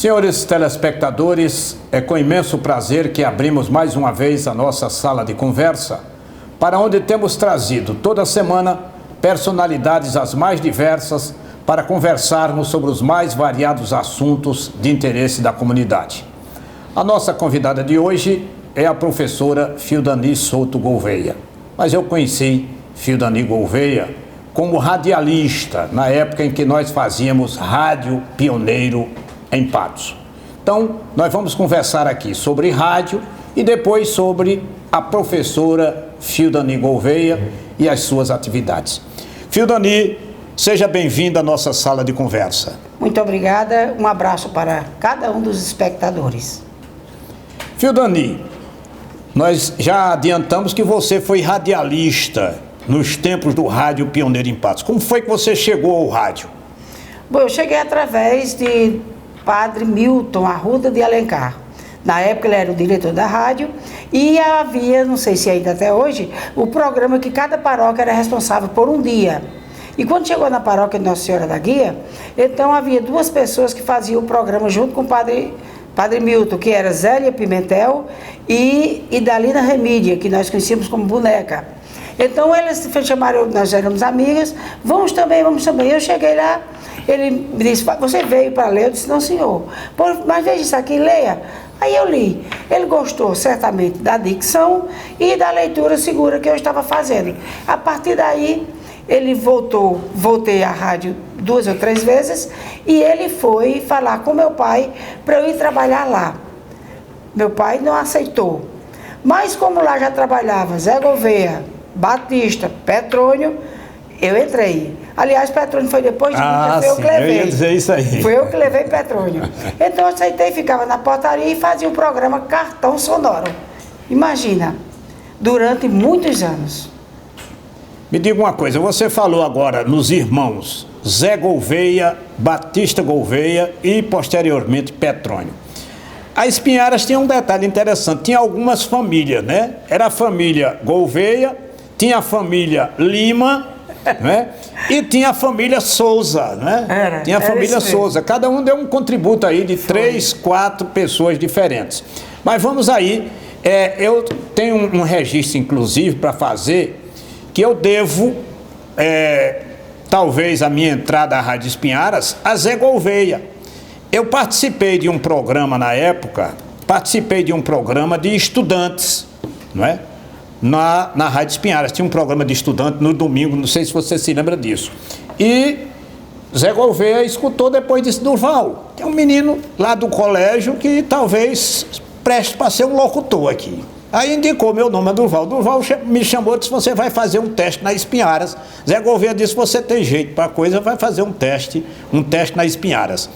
Senhores telespectadores, é com imenso prazer que abrimos mais uma vez a nossa sala de conversa, para onde temos trazido toda semana personalidades as mais diversas para conversarmos sobre os mais variados assuntos de interesse da comunidade. A nossa convidada de hoje é a professora Fildani Souto Gouveia, mas eu conheci Fildani Gouveia como radialista na época em que nós fazíamos Rádio Pioneiro em Patos. Então, nós vamos conversar aqui sobre rádio e depois sobre a professora Fildani Gouveia e as suas atividades. Fildani, seja bem-vinda à nossa sala de conversa. Muito obrigada, um abraço para cada um dos espectadores. Fildani, nós já adiantamos que você foi radialista nos tempos do Rádio Pioneiro em Patos. Como foi que você chegou ao rádio? Bom, eu cheguei através de Padre Milton Arruda de Alencar. Na época ele era o diretor da rádio e havia, não sei se ainda até hoje, o programa que cada paróquia era responsável por um dia. E quando chegou na paróquia de Nossa Senhora da Guia, então havia duas pessoas que faziam o programa junto com o Padre Milton, que era Zélia Pimentel e Idalina Remídia, que nós conhecíamos como Boneca. Então eles chamaram, nós éramos amigas, vamos também. Eu cheguei lá, ele me disse, você veio para ler? Eu disse, não senhor, mas veja isso aqui, leia. Aí eu li. Ele gostou certamente da dicção e da leitura segura que eu estava fazendo. A partir daí, ele voltei à rádio 2 ou 3 vezes e ele foi falar com meu pai para eu ir trabalhar lá. Meu pai não aceitou. Mas como lá já trabalhava Zé Gouveia, Batista, Petrônio, eu entrei. Aliás, Petrônio foi depois de mim, foi eu que levei. Eu ia dizer isso aí. Foi eu que levei Petrônio. Então eu aceitei, ficava na portaria e fazia o programa Cartão Sonoro. Imagina, durante muitos anos. Me diga uma coisa, você falou agora nos irmãos Zé Gouveia, Batista Gouveia e posteriormente Petrônio. A Espinharas tinha um detalhe interessante, tinha algumas famílias, né? Era a família Gouveia, tinha a família Lima, né? E tinha a família Souza, né? Tinha a família Souza. Cada um deu um contributo aí de 3, 4 pessoas diferentes. Mas vamos aí, eu tenho um registro, inclusive, para fazer, que eu devo, talvez, a minha entrada à Rádio Espinharas a Zé Gouveia. Eu participei de um programa na época, de estudantes, não é? Na Rádio Espinharas, tinha um programa de estudante no domingo, não sei se você se lembra disso. E Zé Gouveia escutou depois desse Durval, que é um menino lá do colégio que talvez preste para ser um locutor aqui. Aí indicou meu nome a Durval. Durval me chamou e disse, você vai fazer um teste na Espinharas. Zé Gouveia disse, você tem jeito para a coisa, vai fazer um teste na Espinharas.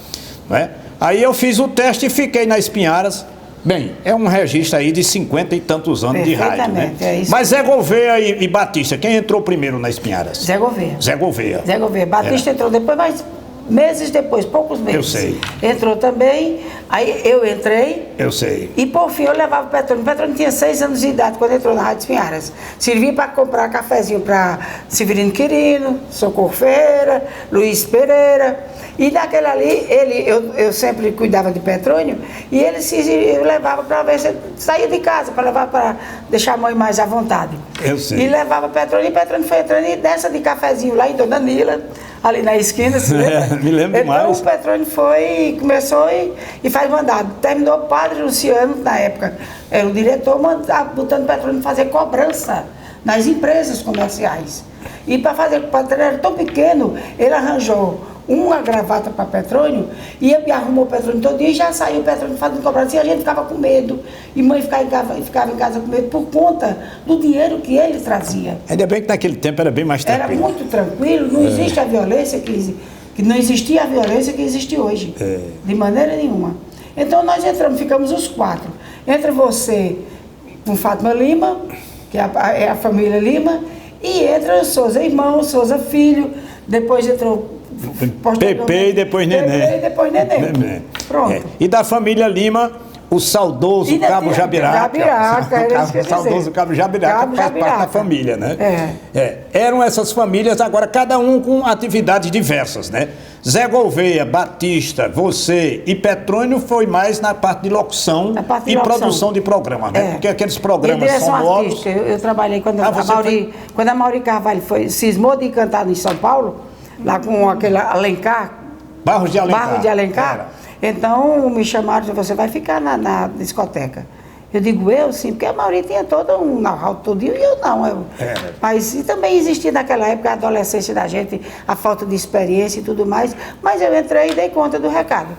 Não é? Aí eu fiz o teste e fiquei na Espinharas. Bem, é um registro aí de 50 e tantos anos de rádio, né? É isso. Mas Zé Gouveia e Batista, quem entrou primeiro na Espinharas? Zé Gouveia. Zé Gouveia. Zé Gouveia. Batista entrou depois, mas meses depois, poucos meses. Eu sei. Entrou também, aí eu entrei. Eu sei. E por fim eu levava o Petrônio. O Petrônio tinha 6 anos de idade quando entrou na Rádio Espinharas. Servia para comprar cafezinho para Severino Quirino, Socorro Ferreira, Luiz Pereira. E naquele ali, eu sempre cuidava de Petrônio, e ele eu levava para ver se saía de casa, para levar para deixar a mãe mais à vontade. Eu sei. E levava Petrônio, e Petrônio foi entrando e dessa de cafezinho lá em Dona Nila, ali na esquina. Assim, me lembro então, mais. Então o Petrônio começou e faz mandado. Terminou o Padre Luciano, na época, era o diretor, botando Petrônio fazer cobrança nas empresas comerciais. E para fazer, o Petrônio era tão pequeno, ele arranjou uma gravata para Petrônio e arrumou o Petrônio todo dia e já saiu o Petrônio fazendo cobrança e a gente ficava com medo. E mãe ficava em casa com medo por conta do dinheiro que ele trazia. Ainda bem que naquele tempo era bem mais tranquilo. Era muito tranquilo, não existe a violência que não existia a violência que existe hoje. De maneira nenhuma. Então nós entramos, ficamos os 4. Entra você com Fátima Lima, que é a família Lima, e entra o Souza irmão, Souza filho, depois entrou Pepe e depois Neném. Pronto. E da família Lima, o saudoso Cabo Jabiraca. O saudoso Cabo Jabiraca, que faz parte da família, né? Eram essas famílias, agora cada um com atividades diversas, né? Zé Gouveia, Batista, você e Petrônio foi mais na parte de locução e produção de programas, né? Porque aqueles programas são novos. Eu trabalhei quando a Mauri Carvalho cismou de cantar em São Paulo, lá com aquele Alencar. Barros de Alencar. Então me chamaram e disseram, você vai ficar na discoteca. Eu digo, sim, porque a Mauri tinha todo um know-how tudinho e eu não. Mas também existia naquela época a adolescência da gente, a falta de experiência e tudo mais, mas eu entrei e dei conta do recado.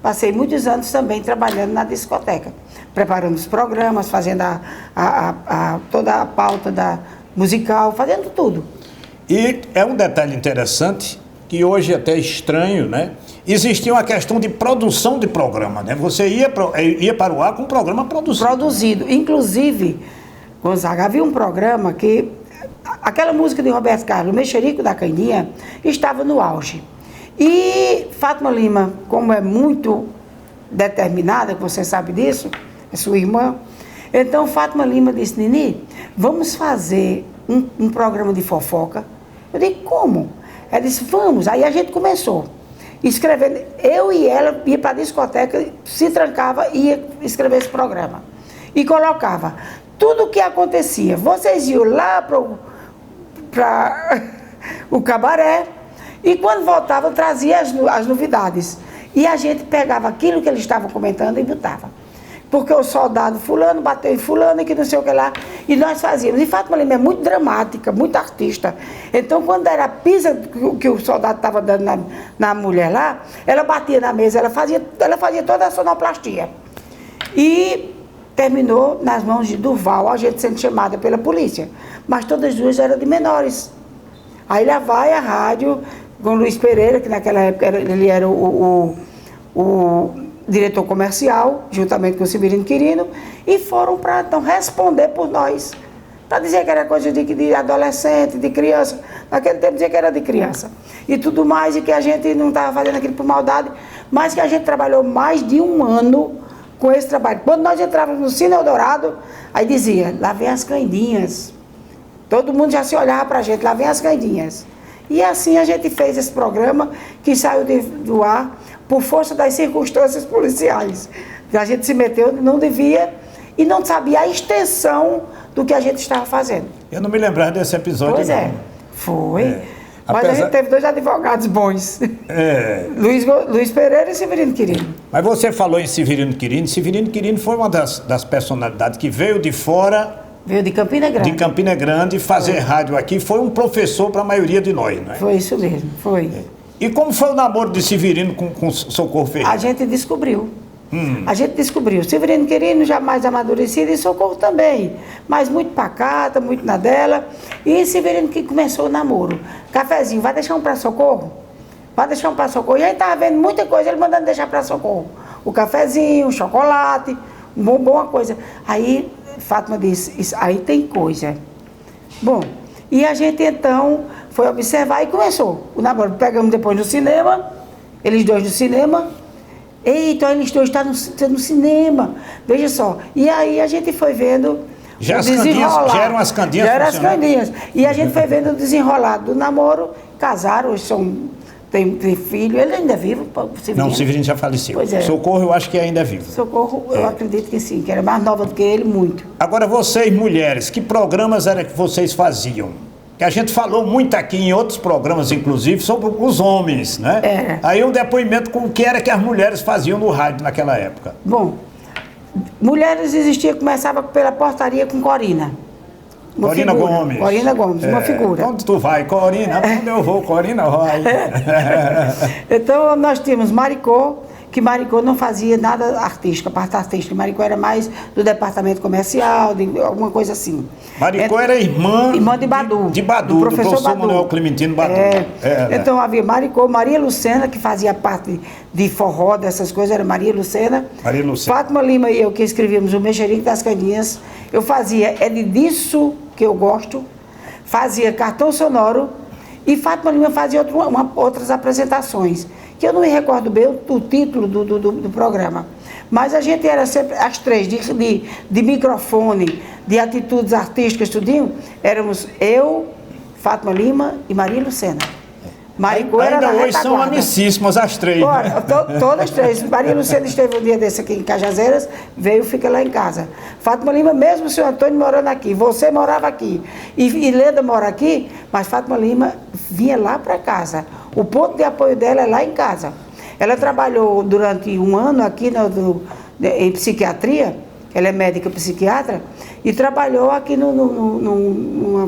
Passei muitos anos também trabalhando na discoteca, preparando os programas, fazendo toda a pauta musical, fazendo tudo. E é um detalhe interessante, que hoje é até estranho, né? Existia uma questão de produção de programa, né? Você ia para o ar com um programa produzido. Inclusive, Gonzaga, havia um programa que... Aquela música de Roberto Carlos, o Mexerico da Candinha, estava no auge. E Fátima Lima, como é muito determinada, que você sabe disso, é sua irmã, então Fátima Lima disse, Nini, vamos fazer um programa de fofoca. Eu disse, como? Ela disse, vamos. Aí a gente começou. Escrevendo, eu e ela ia para a discoteca, se trancava e ia escrever esse programa. E colocava tudo o que acontecia. Vocês iam lá para o cabaré e quando voltavam trazia as novidades. E a gente pegava aquilo que eles estavam comentando e botava. Porque o soldado fulano bateu em fulano e que não sei o que lá. E nós fazíamos. E Fátima Lima é muito dramática, muito artista. Então, quando era a pisa que o soldado estava dando na mulher lá, ela batia na mesa, ela fazia toda a sonoplastia. E terminou nas mãos de Durval, a gente sendo chamada pela polícia. Mas todas as duas eram de menores. Aí lá vai a rádio com Luiz Pereira, que naquela época ele era o diretor comercial, juntamente com o Severino Quirino, e foram para então responder por nós. Para dizer que era coisa de adolescente, de criança. Naquele tempo dizia que era de criança. E tudo mais, e que a gente não estava fazendo aquilo por maldade, mas que a gente trabalhou mais de um ano com esse trabalho. Quando nós entrávamos no Cine Eldorado, aí dizia, lá vem as Candinhas. Todo mundo já se olhava para a gente, lá vem as Candinhas. E assim a gente fez esse programa, que saiu do ar por força das circunstâncias policiais. A gente se meteu, não devia, e não sabia a extensão do que a gente estava fazendo. Eu não me lembrava desse episódio, pois não. Foi. Mas a gente teve dois advogados bons. Luiz Pereira e Severino Quirino. Mas você falou em Severino Quirino. Severino Quirino foi uma das personalidades que veio de fora... Veio de Campina Grande. De Campina Grande, fazer rádio aqui. Foi um professor para a maioria de nós, não é? Foi isso mesmo, foi. E como foi o namoro de Severino com Socorro Ferreira? A gente descobriu. Severino Quirino já mais amadurecido e Socorro também. Mas muito pacata, muito na dela. E Severino que começou o namoro. Cafezinho, vai deixar um para Socorro? Vai deixar um para Socorro. E aí estava vendo muita coisa, ele mandando deixar para Socorro. O cafezinho, o chocolate, um bombom, uma coisa. Aí Fátima disse, isso, aí tem coisa. Bom, e a gente então foi observar e começou o namoro. Pegamos depois no cinema, eles dois no cinema. Eita, eles dois estão no cinema. Veja só. E aí a gente foi vendo já as Candinhas, já eram as Candinhas. Já eram as Candinhas. E a gente foi vendo o desenrolado do namoro. Casaram, hoje tem filho. Ele ainda é vivo, Severino? Não, o Severino já faleceu. Pois é. Socorro eu acho que ainda é vivo. Socorro, eu acredito que sim, que era mais nova do que ele, muito. Agora vocês, mulheres, que programas era que vocês faziam? Que a gente falou muito aqui em outros programas, inclusive, sobre os homens, né? Aí um depoimento com o que era que as mulheres faziam no rádio naquela época. Bom, mulheres existia, começava pela portaria com Corina. Corina Gomes. Corina Gomes, uma figura. Onde tu vai, Corina? Onde eu vou, Corina vai. Então nós tínhamos Maricô, que Maricô não fazia nada artístico, a parte artística. Maricô era mais do departamento comercial, de alguma coisa assim. Maricô era irmã de Badu. De Badu, do professor Manuel Clementino Badu. Então havia Maricô, Maria Lucena, que fazia parte de forró, dessas coisas, era Maria Lucena. Fátima Lima e eu, que escrevíamos o Mexerico das Candinhas. Eu fazia disso que eu gosto, fazia cartão sonoro, e Fátima Lima fazia outras apresentações, que eu não me recordo bem o título do programa. Mas a gente era sempre as três, de microfone, de atitudes artísticas, tudinho, éramos eu, Fátima Lima e Maria Lucena. Maricô era ainda hoje são amicíssimas as três. Bora, né? Todas três. Maria Lucena esteve um dia desse aqui em Cajazeiras, veio, fica lá em casa. Fátima Lima, mesmo o senhor Antônio morando aqui, você morava aqui, e Leda mora aqui, mas Fátima Lima vinha lá para casa. O ponto de apoio dela é lá em casa. Ela trabalhou durante um ano aqui em psiquiatria, ela é médica psiquiatra, e trabalhou aqui numa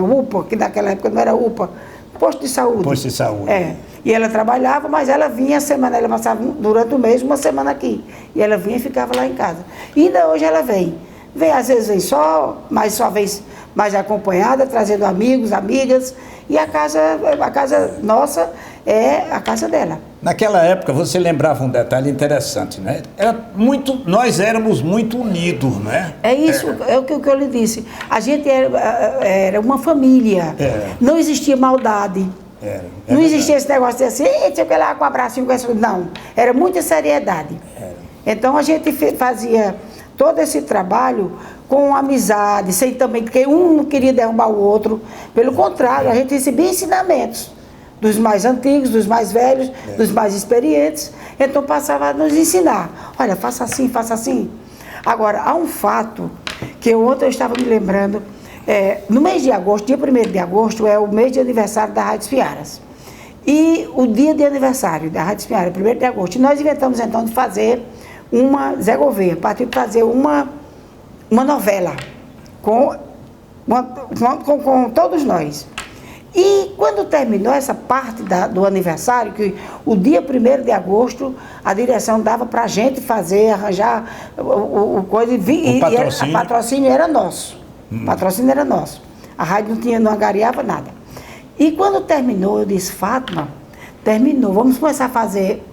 UPA, que naquela época não era UPA, posto de saúde. Posto de saúde. É. E ela trabalhava, mas ela vinha semana, ela passava durante o mês uma semana aqui. E ela vinha e ficava lá em casa. E ainda hoje ela vem. Vem, às vezes vem só, mas só vem mais acompanhada, trazendo amigos, amigas. E a casa nossa é a casa dela. Naquela época, você lembrava um detalhe interessante, né? Nós éramos muito unidos, né? É isso, é o que eu lhe disse. A gente era uma família. Não existia maldade. Não existia esse negócio de assim, deixa eu ir lá com um abracinho com essa. Não, era muita seriedade. Então a gente fazia todo esse trabalho com amizade, sem também que um não queria derrubar o outro. Pelo contrário, a gente recebia ensinamentos dos mais antigos, dos mais velhos, dos mais experientes. Então passava a nos ensinar. Olha, faça assim, faça assim. Agora, há um fato que ontem eu estava me lembrando. No mês de agosto, dia 1º de agosto, é o mês de aniversário da Rádio Piaras. E o dia de aniversário da Rádio Piaras, 1º de agosto, nós inventamos então de fazer Zé Gouveia, partiu de fazer uma novela com todos nós. E quando terminou essa parte do aniversário, que o dia 1º de agosto, a direção dava para a gente fazer, arranjar o coisa, e a patrocínio era nosso. O patrocínio era nosso. A rádio não angariava nada. E quando terminou, eu disse, Fátima, terminou, vamos começar a fazer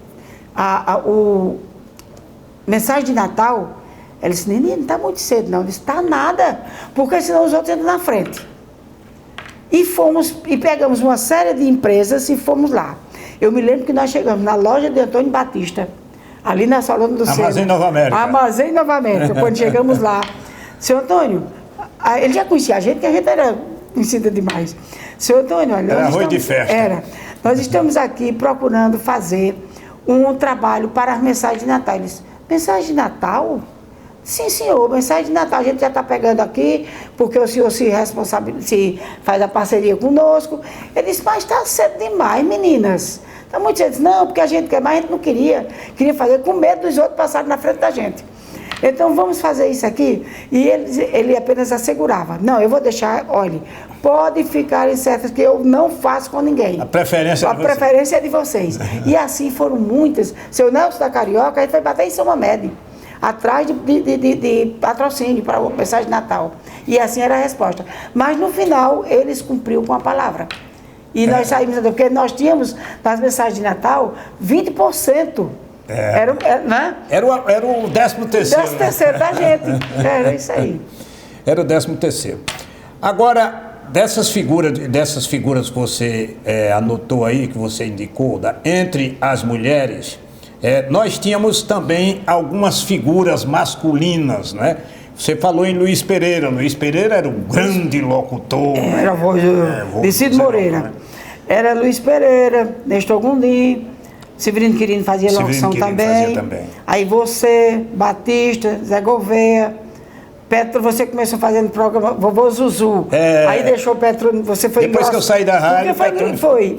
o mensagem de Natal. Ela disse, Nenê, não está muito cedo não. Eu disse, está nada, porque senão os outros entram na frente. E pegamos uma série de empresas e fomos lá. Eu me lembro que nós chegamos na loja de Antônio Batista, ali na Solano do Centro. Armazém Nova América. Armazém Nova América, quando chegamos lá. Seu Antônio, ele já conhecia a gente, que a gente era conhecida demais. Seu Antônio, olha... Era arroz de festa. Nós estamos aqui procurando fazer um trabalho para as mensagens de Natal. Ele disse, mensagem de Natal? Sim, senhor, mensagem de Natal a gente já está pegando aqui, porque o senhor se faz a parceria conosco. Ele disse, mas está cedo demais, meninas. Está muito cedo. Não, porque a gente quer mais, a gente não queria fazer com medo dos outros passarem na frente da gente. Então vamos fazer isso aqui. E ele apenas assegurava, não, eu vou deixar, olhe, pode ficar certas que eu não faço com ninguém. A preferência é de vocês. E assim foram muitas. Seu Nelson da Carioca, ele foi bater em São Mamed, atrás de patrocínio para a mensagem de Natal. E assim era a resposta. Mas no final, eles cumpriram com a palavra. E nós saímos, porque nós tínhamos nas mensagens de Natal 20%. Era o 13º. 13º da gente. Era isso aí. Era o 13º. Agora, dessas figuras que você anotou aí, que você indicou, entre as mulheres, nós tínhamos também algumas figuras masculinas, né? Você falou em Luiz Pereira. Luiz Pereira era um grande locutor. Era a voz de Cid Moreira. Né? Era Luiz Pereira, Nestor Gondim, Severino Quirino fazia locução também. Aí você, Batista, Zé Gouveia, Petro, você começou fazendo programa Vovô Zuzu. Aí deixou o Petro, você foi depois que eu saí da rádio,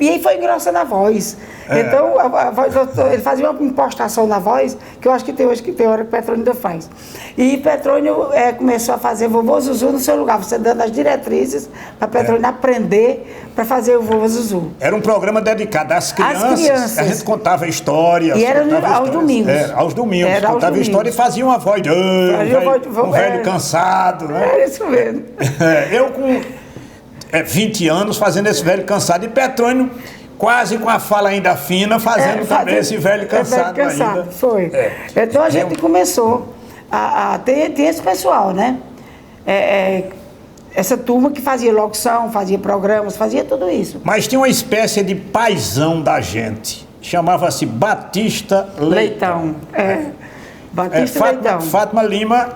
E aí foi engrossando a voz. Então, a voz, ele fazia uma impostação na voz, que eu acho que tem hoje, que tem hora que o Petrônio ainda faz. E Petrônio começou a fazer Vovô Zuzu no seu lugar, você dando as diretrizes para Petrônio aprender para fazer o Vovô Zuzu. Era um programa dedicado às crianças. A gente contava histórias. E era aos domingos. Aos domingos. Contava história e fazia uma voz de um velho cansado. Né? Era isso mesmo. Eu com 20 anos fazendo esse velho cansado e Petrônio quase com a fala ainda fina, fazendo também esse velho cansado ainda. Foi. Então a gente começou a ter esse pessoal, né? Essa turma que fazia locução, fazia programas, fazia tudo isso. Mas tinha uma espécie de paizão da gente. Chamava-se Batista Leitão. Batista Leitão. Fátima Lima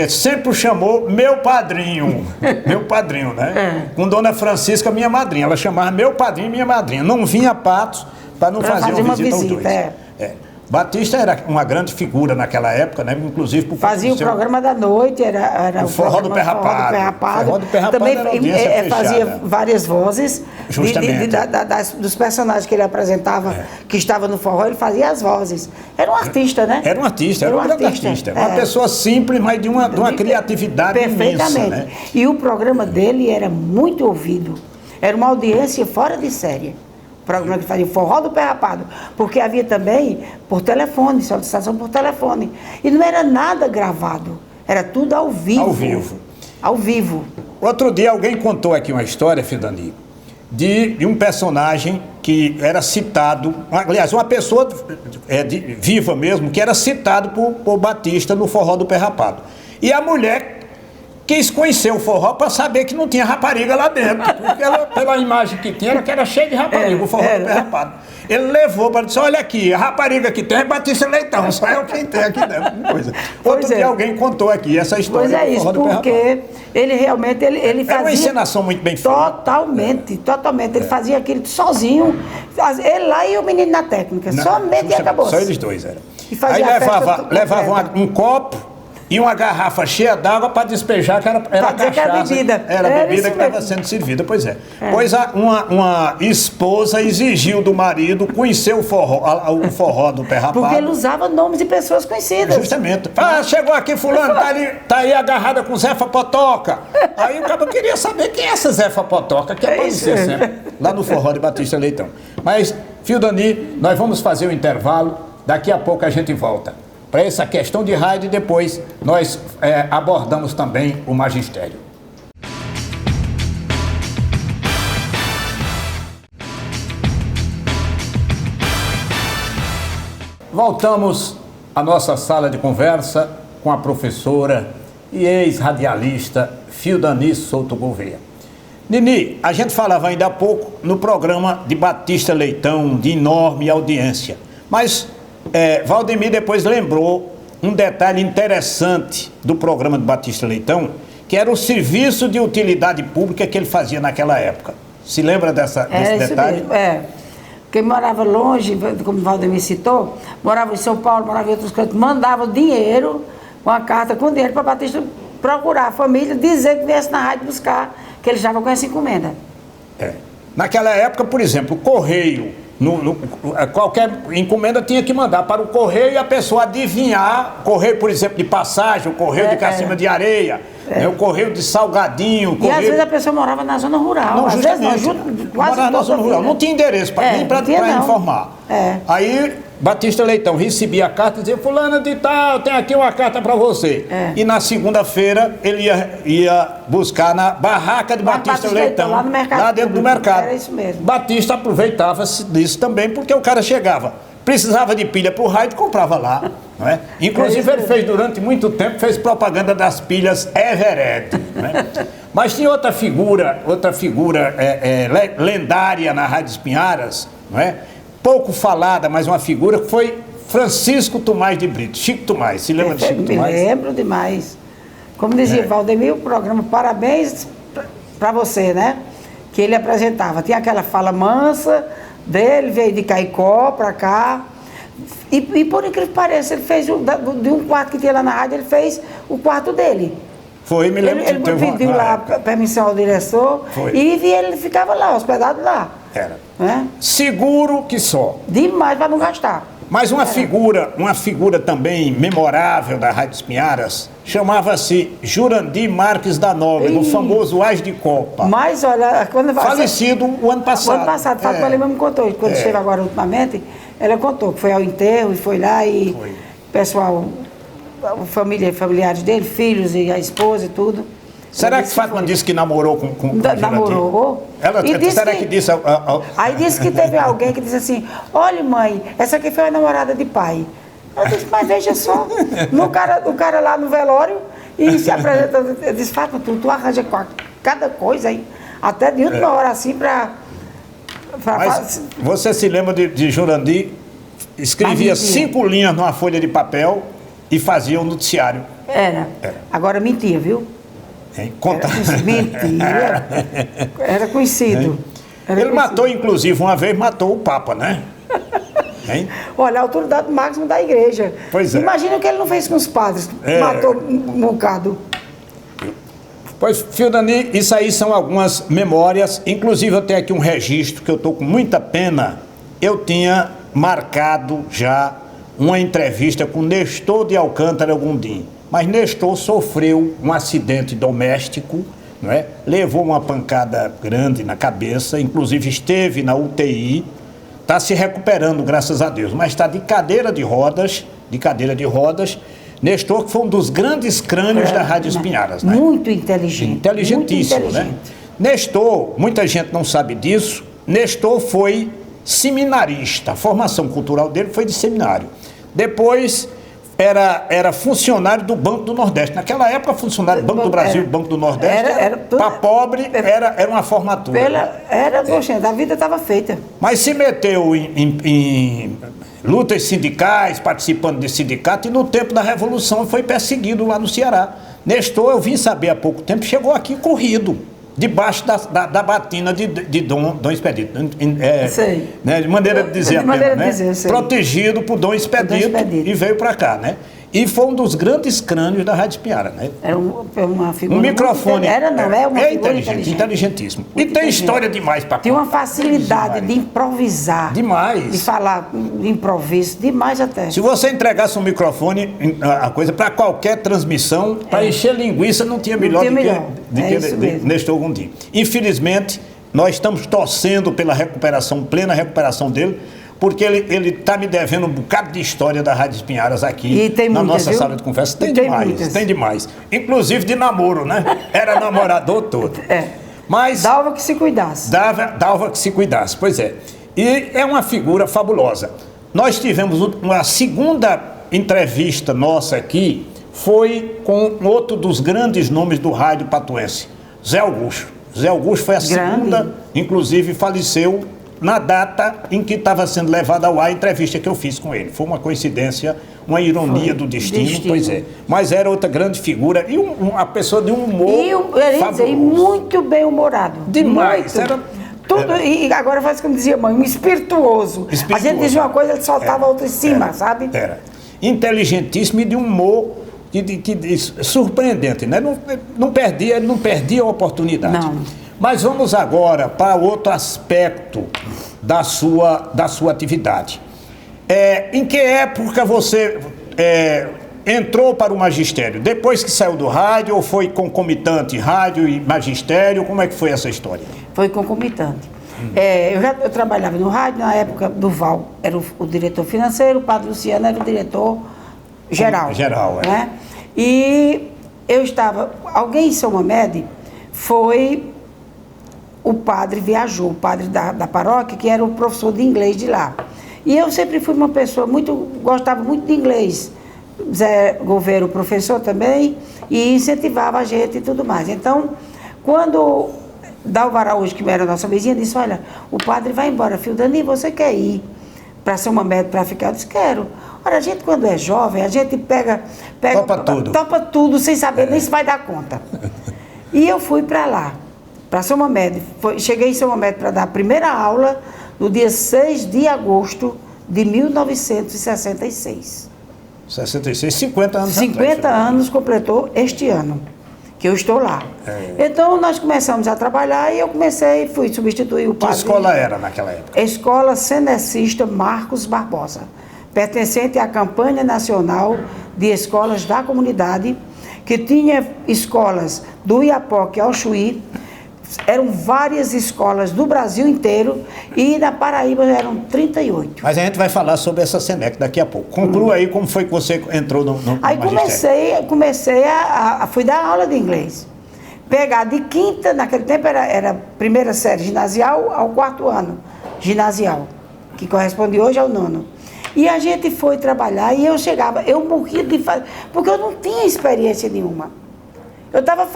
sempre o chamou meu padrinho. Meu padrinho, né? Com Dona Francisca, minha madrinha. Ela chamava meu padrinho e minha madrinha. Não vinha a Patos para não fazer uma visita aos dois. Batista era uma grande figura naquela época, né? Inclusive por fazia o programa da noite, era o Forró do Pé Rapado. Forró do Pé Rapado. Também fazia várias vozes dos personagens que ele apresentava, que estava no forró, ele fazia as vozes. Era um artista, né? Era um artista, era um grande artista. Uma pessoa simples, mas de uma criatividade imensa, né? E o programa dele era muito ouvido. Era uma audiência fora de série. O programa que fazia o Forró do Pé Rapado, porque havia também por telefone, solicitação por telefone. E não era nada gravado, era tudo ao vivo. Ao vivo. Ao vivo. Outro dia alguém contou aqui uma história, Fidani, de um personagem que era citado, aliás, uma pessoa viva mesmo, que era citado por Batista no Forró do Pé Rapado. E a mulher quis conhecer o forró para saber que não tinha rapariga lá dentro. Porque ela, pela imagem que tinha, que era cheia de rapariga, o forró do Pé Rapado. Ele levou para dizer, olha aqui, a rapariga que tem é Batista Leitão, só é o quem tem aqui dentro. Outro dia alguém contou aqui essa história do Forró do Pé Rapado. Porque ele realmente, ele fazia... Era uma encenação muito bem feita. Totalmente. Ele fazia aquilo sozinho, ele lá e o menino na técnica, somente e acabou. Só eles dois, era. Aí levava um copo e uma garrafa cheia d'água para despejar, que era cachaça. Que era bebida. Era a bebida que estava sendo servida, pois é. Pois uma esposa exigiu do marido conhecer o forró do Pé Rapado. Porque ele usava nomes de pessoas conhecidas. Justamente. Chegou aqui fulano, tá aí agarrada com Zefa Potoca. Aí o cara queria saber quem é essa Zefa Potoca, que aparecia sempre lá no forró de Batista Leitão. Mas, Fidani, nós vamos fazer o intervalo, daqui a pouco a gente volta para essa questão de rádio e depois nós abordamos também o magistério. Voltamos à nossa sala de conversa com a professora e ex-radialista Fidani Souto Gouveia. Nini, a gente falava ainda há pouco no programa de Batista Leitão, de enorme audiência, mas Valdemir depois lembrou um detalhe interessante do programa de Batista Leitão, que era o serviço de utilidade pública que ele fazia naquela época. Se lembra desse detalhe? Mesmo, Quem morava longe, como o Valdemir citou, morava em São Paulo, morava em outros cantos, mandava dinheiro, uma carta com dinheiro para Batista procurar a família, dizer que viesse na rádio buscar, que ele estava com essa encomenda. Naquela época, por exemplo, o correio, qualquer encomenda tinha que mandar para o correio e a pessoa adivinhar, correio, por exemplo, de passagem, o correio de Cacima de Areia, o correio de Salgadinho. E às vezes a pessoa morava na zona rural. Não, justamente. Morava na zona rural. Não tinha endereço nem para informar. Aí Batista Leitão recebia a carta e dizia, fulana de tal, tem aqui uma carta para você. E na segunda-feira ele ia buscar na barraca de Batista Leitão, lá no mercado, lá dentro do mercado. Era isso mesmo. Batista aproveitava disso também, porque o cara chegava, precisava de pilha para o rádio, comprava lá. Não é? Inclusive ele fez durante muito tempo, fez propaganda das pilhas Everett. Não é? Mas tinha outra figura lendária na Rádio Espinharas, não é? Pouco falada, mas uma figura que foi Francisco Tomás de Brito, Chico Tomás. Se lembra de Chico Tomás? Me lembro demais. Como dizia Valdemir, o programa Parabéns para você, né? Que ele apresentava. Tinha aquela fala mansa dele, veio de Caicó para cá. E por incrível que pareça, ele fez de um quarto que tinha lá na rádio, ele fez o quarto dele. Foi, me lembro. Ele pediu lá permissão ao diretor e ele ficava lá, hospedado lá. Era. Seguro que só. Demais para não gastar. Mas uma figura também memorável da Rádio Espinharas chamava-se Jurandir Marques da Nóbrega, no famoso As de Copa. Mas olha, falecido o ano passado. O ano passado, Fátima Lima me contou, quando esteve agora ultimamente, ela contou que foi ao enterro e foi lá e pessoal, familiares dele, filhos e a esposa e tudo. Será que Fátima disse que namorou com namorou? Será que disse... Aí disse que teve alguém que disse assim, olha mãe, essa aqui foi a namorada de pai. Eu disse, mas veja só, o cara lá no velório e se apresentando, eu disse, Fátima, tu arranja cada coisa aí, até de última hora assim Mas você se lembra de Jurandir? Escrevia 5 linhas numa folha de papel e fazia o noticiário. Era. Agora mentia, viu? Conta. Mentira. Era conhecido. Ele matou, inclusive, uma vez matou o Papa, né? Olha, a autoridade máxima da igreja. Pois é. Imagina o que ele não fez com os padres. Matou um bocado. Pois, Fildani, isso aí são algumas memórias. Inclusive, eu tenho aqui um registro que eu estou com muita pena. Eu tinha marcado já uma entrevista com Nestor de Alcântara Gondim. Mas Nestor sofreu um acidente doméstico, não é? Levou uma pancada grande na cabeça, inclusive esteve na UTI, está se recuperando, graças a Deus, mas está de cadeira de rodas. Nestor, que foi um dos grandes crânios da Rádio Espinharas, né? Muito inteligente. Inteligentíssimo, muito inteligente, né? Nestor, muita gente não sabe disso, Nestor foi seminarista, a formação cultural dele foi de seminário. Depois era funcionário do Banco do Nordeste. Naquela época, funcionário do Banco do Brasil, Banco do Nordeste, para pobre, era uma formatura. A vida estava feita. Mas se meteu em lutas sindicais, participando de sindicato, e no tempo da Revolução foi perseguido lá no Ceará. Nestor, eu vim saber há pouco tempo, chegou aqui corrido, debaixo da batina de Dom Expedito. Sei. Né, de maneira de dizer apenas, né? Dizer, protegido por Dom Expedito e veio para cá, né? E foi um dos grandes crânios da Rádio Espinhara, né? Era uma figura. Um microfone. É uma figura inteligentíssimo. E tem história demais para contar. Tem uma facilidade de improvisar. Demais. De falar de improviso, demais até. Se você entregasse um microfone, a coisa, para qualquer transmissão, para encher linguiça, não tinha melhor do que Nestor Gondim. Infelizmente, nós estamos torcendo pela plena recuperação dele, porque ele está me devendo um bocado de história da Rádio Espinharas aqui na nossa sala de conversa. Tem demais. Inclusive de namoro, né? Era namorador todo. Mas dava que se cuidasse. Dava que se cuidasse, pois é. E é uma figura fabulosa. Nós tivemos uma segunda entrevista nossa aqui, foi com outro dos grandes nomes do rádio patuense, Zé Augusto. Zé Augusto foi a segunda, inclusive faleceu na data em que estava sendo levada ao ar a entrevista que eu fiz com ele. Foi uma coincidência, uma ironia do destino, pois é. Mas era outra grande figura e uma pessoa de um humor fabuloso. E muito bem-humorado. Demais. E agora faz como dizia a mãe, um espirituoso. A gente dizia uma coisa, ele soltava outra em cima, sabe? Era. Inteligentíssimo e de um humor surpreendente, né? Não perdia a oportunidade. Não. Mas vamos agora para outro aspecto da sua atividade. Em que época você entrou para o magistério? Depois que saiu do rádio ou foi concomitante rádio e magistério? Como é que foi essa história? Foi concomitante. Eu trabalhava no rádio, na época do Val era o diretor financeiro, o Padre Luciano era o diretor geral. Né? E eu estava... Alguém em São Mamed foi... O padre viajou, o padre da paróquia, que era o professor de inglês de lá. E eu sempre fui uma pessoa gostava muito de inglês. Zé Gouveia, o professor também, e incentivava a gente e tudo mais. Então, quando Dalva Araújo, que era a nossa vizinha, disse, olha, o padre vai embora, Fildani, você quer ir para São Mamed para ficar? Eu disse, quero. Olha, a gente quando é jovem, a gente topa tudo, sem saber nem se vai dar conta. E eu fui para lá. Para São Mamed. Cheguei em São Mamed para dar a primeira aula no dia 6 de agosto de 1966. 50 anos 50 anos completou este ano, que eu estou lá. Então, nós começamos a trabalhar e eu fui substituir o padre. Que escola era naquela época? Escola Cenecista Marcos Barbosa, pertencente à Campanha Nacional de Escolas da Comunidade, que tinha escolas do Iapoque ao Chuí. Eram várias escolas do Brasil inteiro e na Paraíba eram 38. Mas a gente vai falar sobre essa SENEC daqui a pouco. Conclua aí como foi que você entrou no Aí fui dar aula de inglês. Pegar de quinta, naquele tempo era primeira série ginasial ao 4º ano ginasial, que corresponde hoje ao 9º. E a gente foi trabalhar e eu morria de fazer, porque eu não tinha experiência nenhuma. Eu estava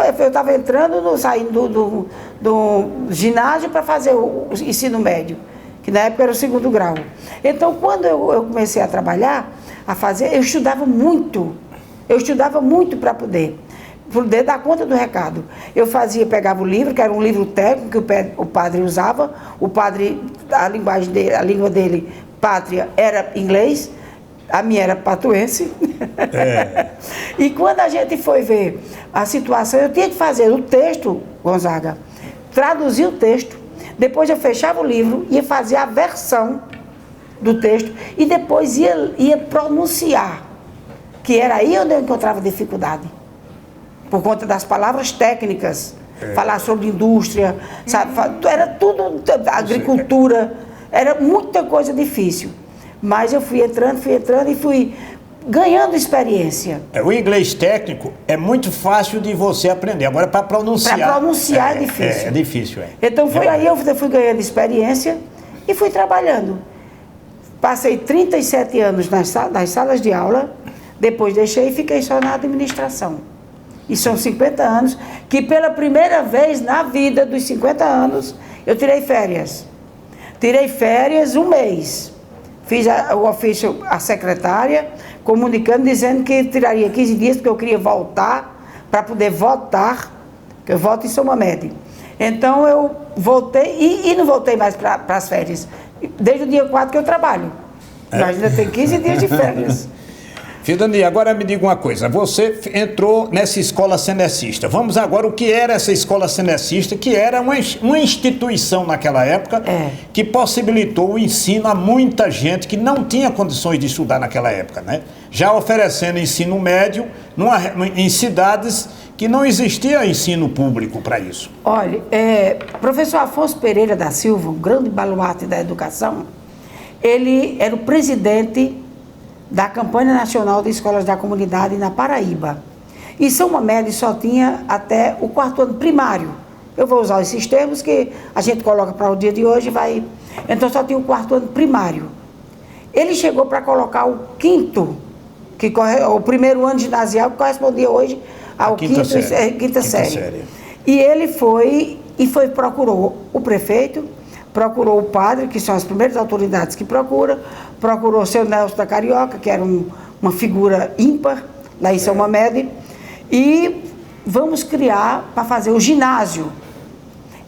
saindo do ginásio para fazer o ensino médio, que na época era o 2º grau. Então, quando eu comecei a trabalhar, a fazer. Eu estudava muito para poder dar conta do recado. Eu pegava o livro, que era um livro técnico que o padre usava. O padre, a língua dele, pátria, era inglês. A minha era patuense. E quando a gente foi ver a situação, eu tinha que fazer o texto, Gonzaga, traduzir o texto, depois eu fechava o livro, ia fazer a versão do texto e depois ia pronunciar, que era aí onde eu encontrava dificuldade, por conta das palavras técnicas, falar sobre indústria, sabe? Era tudo, agricultura, era muita coisa difícil. Mas eu fui entrando e fui ganhando experiência. O inglês técnico é muito fácil de você aprender. Agora, para pronunciar... Para pronunciar é difícil. É difícil, Então, aí eu fui ganhando experiência e fui trabalhando. Passei 37 anos nas salas de aula, depois deixei e fiquei só na administração. E são 50 anos que, pela primeira vez na vida dos 50 anos, eu tirei férias. Tirei férias um mês. Fiz o ofício à secretária, comunicando, dizendo que tiraria 15 dias, porque eu queria voltar, para poder votar, que eu voto em São Mamede. Então eu voltei, e não voltei mais para as férias. Desde o dia 4 que eu trabalho. Mas ainda tem 15 dias de férias. Fidani, agora me diga uma coisa, você entrou nessa escola cenecista. Vamos agora, o que era essa escola cenecista, que era uma instituição naquela época, que possibilitou o ensino a muita gente que não tinha condições de estudar naquela época, né? Já oferecendo ensino médio em cidades que não existia ensino público para isso. Olha, professor Afonso Pereira da Silva, um grande baluarte da educação, ele era o presidente da Campanha Nacional de Escolas da Comunidade na Paraíba. Em São Mamede só tinha até o 4º ano primário. Eu vou usar esses termos que a gente coloca para o dia de hoje, então só tinha o 4º ano primário. Ele chegou para colocar o 5º, o primeiro ano ginasial, que correspondia hoje ao quinta série. E ele procurou o prefeito, procurou o padre, que são as primeiras autoridades que procurou o seu Nelson da Carioca, que era uma figura ímpar lá em São Mamede, e vamos criar para fazer o ginásio.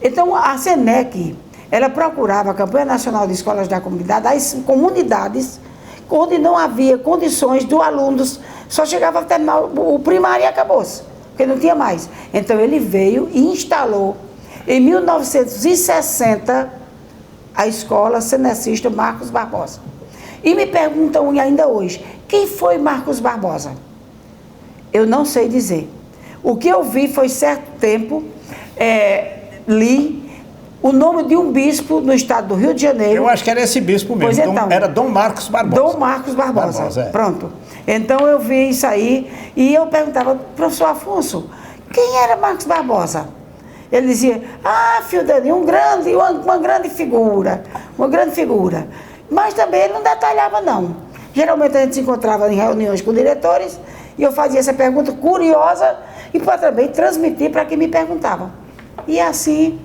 Então a SENEC, ela procurava a Campanha Nacional de Escolas da Comunidade, as comunidades onde não havia condições do alunos, só chegava a terminar o primário e acabou-se, porque não tinha mais. Então ele veio e instalou, em 1960, a escola cenecista Marcos Barbosa. E me perguntam ainda hoje, quem foi Marcos Barbosa? Eu não sei dizer. O que eu vi foi, certo tempo, li o nome de um bispo no estado do Rio de Janeiro. Eu acho que era esse bispo mesmo, pois então, era Dom Marcos Barbosa. Dom Marcos Barbosa, pronto. Então eu vi isso aí e eu perguntava, professor Afonso, quem era Marcos Barbosa? Ele dizia, Fidani, uma grande figura. Mas também ele não detalhava, não. Geralmente a gente se encontrava em reuniões com diretores e eu fazia essa pergunta curiosa e para também transmitir para quem me perguntava. E assim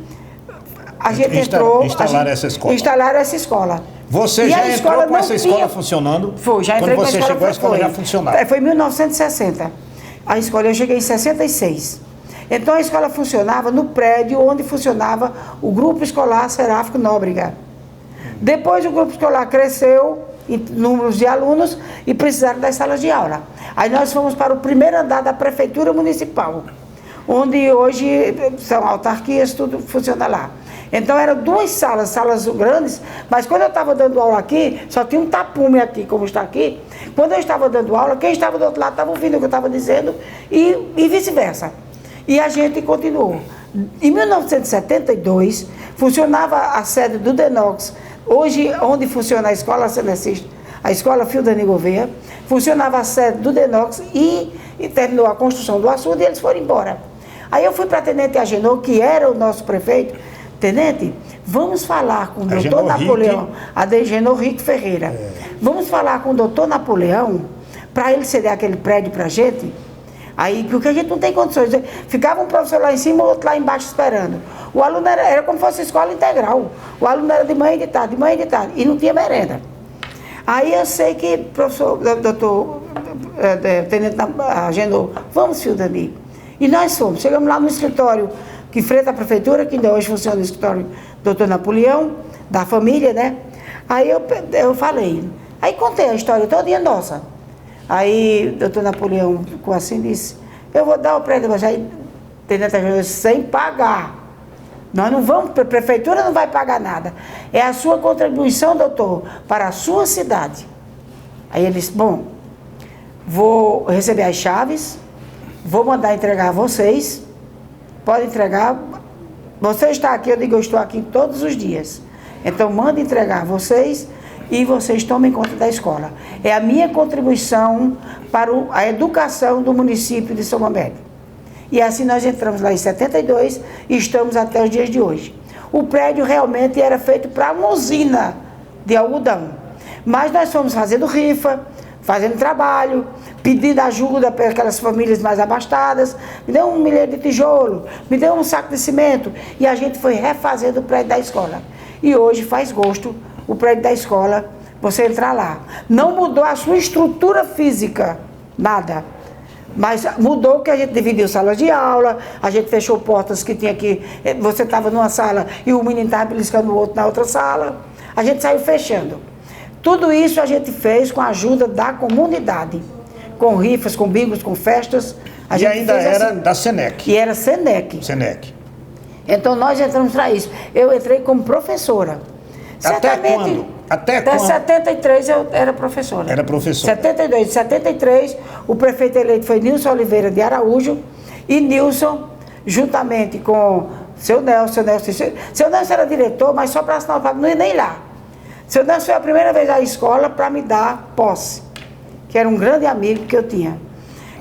a gente instalaram essa escola. Você já entrou com essa escola funcionando? Foi, já entrei com a escola. Quando você chegou, a escola já funcionava? Foi em 1960. A escola, eu cheguei em 66. Então a escola funcionava no prédio onde funcionava o Grupo Escolar Seráfico Nóbrega. Depois o grupo escolar cresceu em números de alunos e precisaram das salas de aula. Aí nós fomos para o primeiro andar da Prefeitura Municipal, onde hoje são autarquias, tudo funciona lá. Então eram 2 salas grandes, mas quando eu estava dando aula aqui, só tinha um tapume aqui, como está aqui. Quando eu estava dando aula, quem estava do outro lado estava ouvindo o que eu estava dizendo e vice-versa. E a gente continuou. Em 1972, funcionava a sede do DENOX, hoje onde funciona a escola cenecista, a escola Fidani Gouveia, funcionava a sede do DENOX e terminou a construção do açude e eles foram embora. Aí eu fui para a Tenente Agenor, que era o nosso prefeito. Tenente, vamos falar com o doutor Napoleão, Agenor Rico Ferreira. Vamos falar com o doutor Napoleão para ele ceder aquele prédio para a gente. Aí, porque a gente não tem condições. Ficava um professor lá em cima, o outro lá embaixo esperando. O aluno era como se fosse escola integral. O aluno era de manhã e de tarde, e não tinha merenda. Aí eu sei que o professor, doutor, tenente agendou, vamos, Fildani. E nós fomos, chegamos lá no escritório, que frente à prefeitura, que ainda hoje funciona o escritório do doutor Napoleão, da família, né? Aí eu falei, aí contei a história todinha nossa. Aí o doutor Napoleão ficou assim, disse, eu vou dar o prédio, mas aí tenente agendou sem pagar. Nós não vamos, a prefeitura não vai pagar nada. É a sua contribuição, doutor, para a sua cidade. Aí ele disse, bom, vou receber as chaves, vou mandar entregar a vocês, pode entregar, você está aqui, eu digo, eu estou aqui todos os dias. Então manda entregar a vocês e vocês tomem conta da escola. É a minha contribuição para a educação do município de São Mamede. E assim nós entramos lá em 72 e estamos até os dias de hoje. O prédio realmente era feito para uma usina de algodão. Mas nós fomos fazendo rifa, fazendo trabalho, pedindo ajuda para aquelas famílias mais abastadas. Me deu 1 milhão de tijolo, me deu um saco de cimento. E a gente foi refazendo o prédio da escola. E hoje faz gosto o prédio da escola, você entrar lá. Não mudou a sua estrutura física, nada. Mas mudou que a gente dividiu salas de aula, a gente fechou portas que tinha que... Você estava numa sala e o menino estava beliscando o outro na outra sala. A gente saiu fechando. Tudo isso a gente fez com a ajuda da comunidade. Com rifas, com bingos, com festas. E ainda era assim, da Senec. E era Senec. Senec. Então nós entramos para isso. Eu entrei como professora. Até quando? Até 73 eu era professora. Era professora. 72, 73, o prefeito eleito foi Nilson Oliveira de Araújo, e Nilson, juntamente com seu Nelson era diretor, mas só para assinar o papel, não ia nem lá. Seu Nelson foi a primeira vez à escola para me dar posse, que era um grande amigo que eu tinha.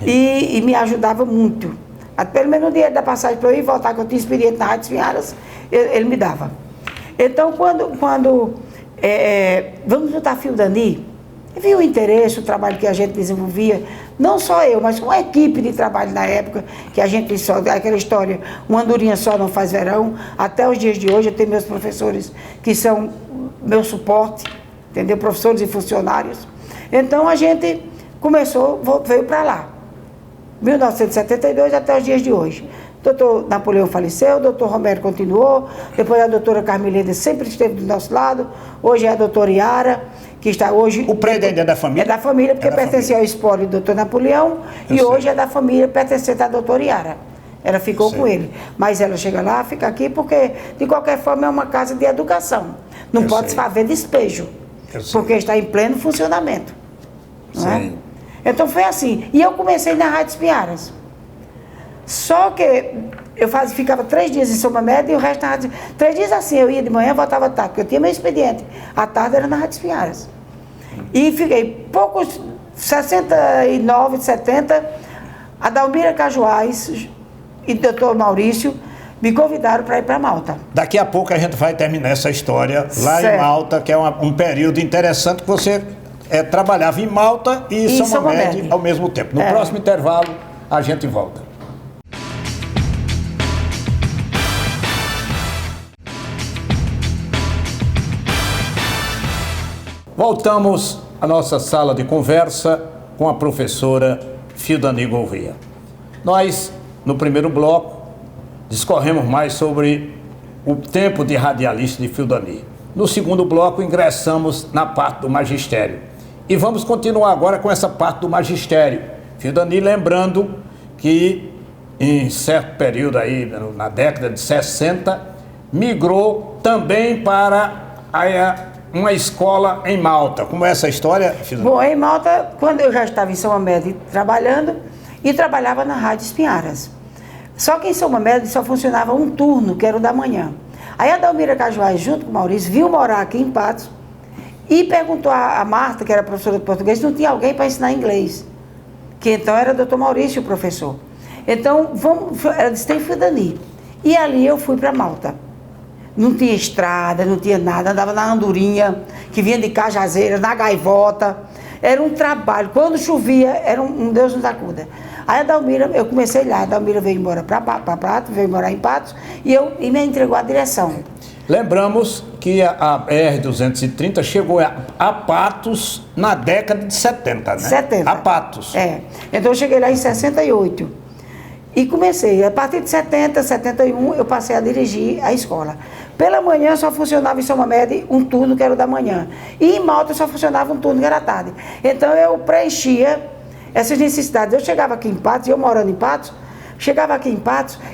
E me ajudava muito. Pelo menos no dinheiro da passagem para eu ir e voltar, que eu tinha experiência na Rádio Espinharas, ele me dava. Então, vamos juntar Fildani, vi o interesse, o trabalho que a gente desenvolvia, não só eu, mas uma equipe de trabalho na época, que a gente só, aquela história, uma andorinha só não faz verão, até os dias de hoje eu tenho meus professores que são meu suporte, entendeu? Professores e funcionários. Então a gente começou, veio para lá, 1972 até os dias de hoje. Doutor Napoleão faleceu, o doutor Romero continuou, depois a doutora Carmelida sempre esteve do nosso lado, hoje é a doutora Yara, que está hoje... O prédio ainda é da família? É da família, porque pertencia ao espólio do doutor Napoleão, e hoje é da família pertencente à doutora Yara. Ela ficou com ele. Mas ela chega lá, fica aqui, porque de qualquer forma é uma casa de educação. Não pode se haver despejo, porque está em pleno funcionamento. Não é? Então foi assim. E eu comecei na Rádio Espinharas. Só que eu ficava 3 dias em São Mamede e o resto na Rádio... 3 dias assim, eu ia de manhã, voltava à tarde, porque eu tinha meu expediente. À tarde era na Rádio Espinharas. E fiquei poucos, 69, 70, a Dalmira Cajuais e o doutor Maurício me convidaram para ir para Malta. Daqui a pouco a gente vai terminar essa história lá em Malta, que é um período interessante que você trabalhava em Malta e São Mamede ao mesmo tempo. No próximo intervalo, a gente volta. Voltamos à nossa sala de conversa com a professora Fildani Gouveia. Nós, no primeiro bloco, discorremos mais sobre o tempo de radialista de Fildani. No segundo bloco, ingressamos na parte do magistério. E vamos continuar agora com essa parte do magistério. Fildani, lembrando que em certo período aí, na década de 60, migrou também para uma escola em Malta. Como é essa história, Fildani? Bom, em Malta, quando eu já estava em São Mamede trabalhando, e trabalhava na Rádio Espinharas. Só que em São Mamede só funcionava um turno, que era o da manhã. Aí a Dalmira Cajuais, junto com o Maurício, viu morar aqui em Patos e perguntou a Marta, que era professora de português, se não tinha alguém para ensinar inglês. Que então era o doutor Maurício o professor. Então, ela disse, tem Fildani. E ali eu fui para Malta. Não tinha estrada, não tinha nada, andava na andorinha, que vinha de Cajazeira, na gaivota. Era um trabalho. Quando chovia, era um Deus nos acuda. Aí a Dalmira, eu comecei lá, a Dalmira veio embora para Patos, veio morar em Patos, e me entregou a direção. Lembramos que a BR-230 chegou a Patos na década de 70, né? 70. A Patos. Então eu cheguei lá em 68. E comecei. A partir de 70, 71, eu passei a dirigir a escola. Pela manhã só funcionava em São Mamede um turno que era o da manhã. E em Malta só funcionava um turno que era à tarde. Então eu preenchia essas necessidades. Eu chegava aqui em Patos, eu morando em Patos,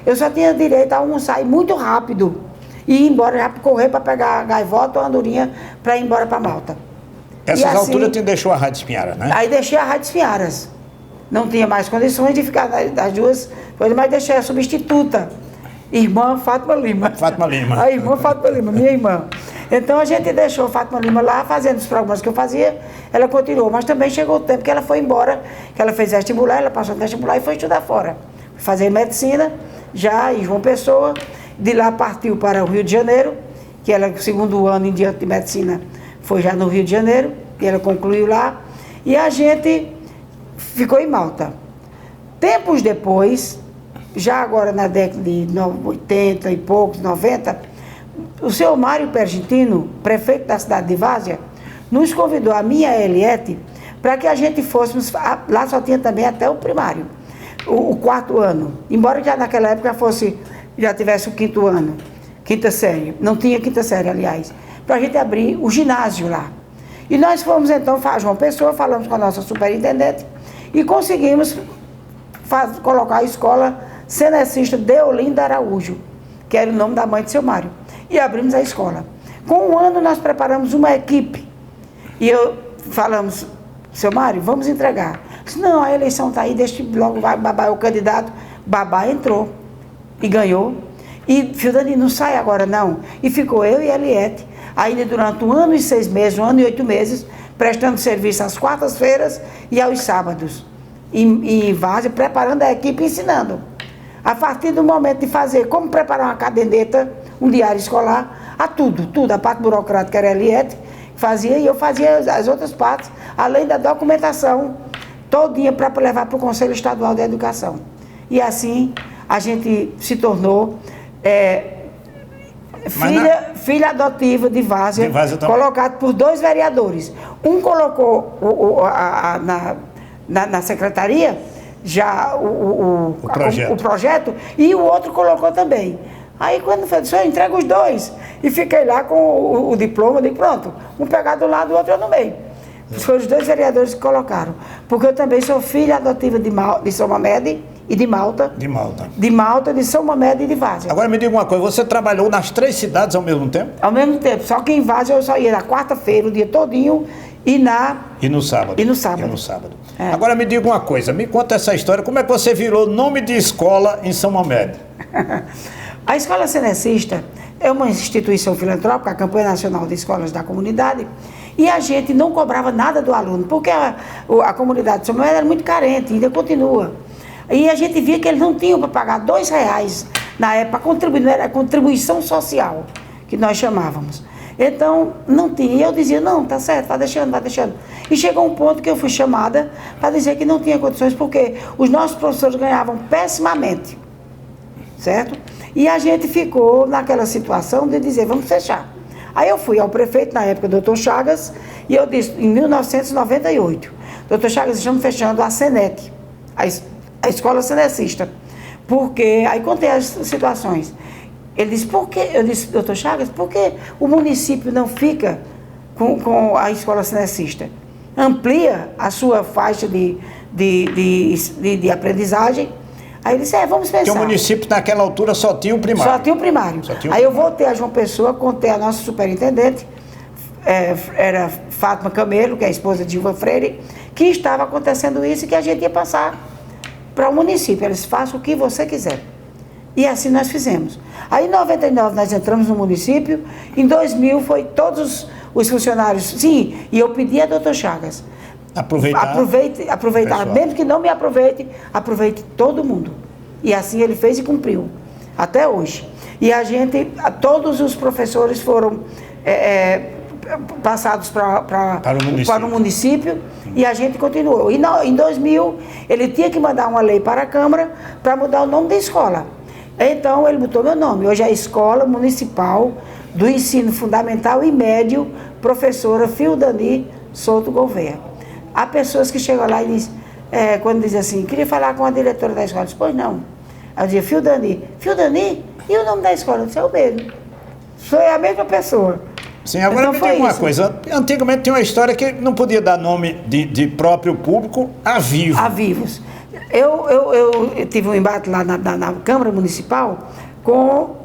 eu só tinha direito a almoçar muito rápido. E ir embora, já correr para pegar a gaivota ou a andorinha para ir embora para Malta. Essas alturas tu deixou a Rádio Espinharas, né? Aí deixei a Rádio Espinharas. Não tinha mais condições de ficar das duas coisas, mas deixei a substituta, irmã Fátima Lima. Fátima Lima. A irmã Fátima Lima, minha irmã. Então a gente deixou a Fátima Lima lá fazendo os programas que eu fazia, ela continuou, mas também chegou o tempo que ela foi embora, que ela fez vestibular, ela passou no vestibular e foi estudar fora. Fazer medicina, já em João Pessoa. De lá partiu para o Rio de Janeiro, que ela, o segundo ano em diante de medicina, foi já no Rio de Janeiro, e ela concluiu lá, e a gente ficou em Malta. Tempos depois, já agora na década de 80 e poucos, 90, o senhor Mário Pergentino, prefeito da cidade de Várzea, nos convidou, a minha Eliette, para que a gente fôssemos, lá só tinha também até o primário, o quarto ano, embora já naquela época já tivesse o quinto ano, quinta série, não tinha quinta série, aliás, para a gente abrir o ginásio lá. E nós fomos então a João Pessoa, falamos com a nossa superintendente e conseguimos colocar a escola Cenecista Deolinda Araújo, que era o nome da mãe de seu Mário, e abrimos a escola. Com um ano nós preparamos uma equipe e falamos, seu Mário, vamos entregar. Disse, não, a eleição está aí, deixa logo Babá é o candidato. Babá entrou e ganhou. E Fildani, não sai agora não. E ficou eu e Eliette, ainda durante 1 ano e 6 meses, 1 ano e 8 meses, prestando serviço às quartas-feiras e aos sábados. Em Várzea, preparando a equipe e ensinando. A partir do momento de fazer, como preparar uma caderneta, um diário escolar, a tudo. A parte burocrática era a Eliette, fazia, e eu fazia as outras partes, além da documentação, todinha para levar para o Conselho Estadual de Educação. E assim a gente se tornou filha adotiva de Várzea, colocado por 2 vereadores. Um colocou na secretaria já o projeto e o outro colocou também. Aí quando foi, eu entrego os 2 e fiquei lá com o diploma, eu digo, pronto, um pegar do lado, o outro no meio. Foram os 2 vereadores que colocaram. Porque eu também sou filha adotiva de São Mamede e de Malta. De São Mamede e de Várzea. Agora me diga uma coisa, você trabalhou nas 3 cidades ao mesmo tempo? Ao mesmo tempo, só que em Várzea eu só ia na quarta-feira, o dia todinho, e no sábado. Agora me diga uma coisa, me conta essa história, como é que você virou nome de escola em São Mamede? A Escola Cenecista é uma instituição filantrópica, a Campanha Nacional de Escolas da Comunidade, e a gente não cobrava nada do aluno, porque a comunidade de São Mamede era muito carente, ainda continua. E a gente via que eles não tinham para pagar R$2 na época, contribuindo, era a contribuição social, que nós chamávamos. Então, não tinha. E eu dizia, não, tá certo, vai deixando. E chegou um ponto que eu fui chamada para dizer que não tinha condições, porque os nossos professores ganhavam pessimamente, certo? E a gente ficou naquela situação de dizer, vamos fechar. Aí eu fui ao prefeito, na época, Dr. Chagas, e eu disse, em 1998, Dr. Chagas, estamos fechando a Senet, a escola cenecista, porque, aí contei as situações. Ele disse, por que? Eu disse, doutor Chagas, por que o município não fica com a escola cenecista? Amplia a sua faixa de aprendizagem. Aí ele disse, vamos pensar. Porque o município naquela altura só tinha o primário. Só tinha o primário. Aí eu voltei a João Pessoa, contei a nossa superintendente, era Fátima Camelo, que é a esposa de Gilva Freire, que estava acontecendo isso e que a gente ia passar para o município. Eles façam o que você quiser. E assim nós fizemos. Aí em 99 nós entramos no município, em 2000 foi todos os funcionários, sim, e eu pedi a doutor Chagas, aproveitar, mesmo que não me aproveite todo mundo. E assim ele fez e cumpriu, até hoje. E todos os professores foram passados para o município e a gente continuou. E em 2000 ele tinha que mandar uma lei para a Câmara para mudar o nome da escola. Então ele botou meu nome. Hoje é a Escola Municipal do ensino fundamental e médio, professora Fildani Souto Gouveia. Há pessoas que chegam lá e dizem, quando dizem assim, queria falar com a diretora da escola. Eu disse, pois não. Aí eu dizia, Fildani, e o nome da escola? Eu disse, é o mesmo. Foi a mesma pessoa. Sim, agora então, me diga uma coisa. Antigamente tinha uma história que não podia dar nome de próprio público a vivo. A vivos. Eu tive um embate lá na Câmara Municipal com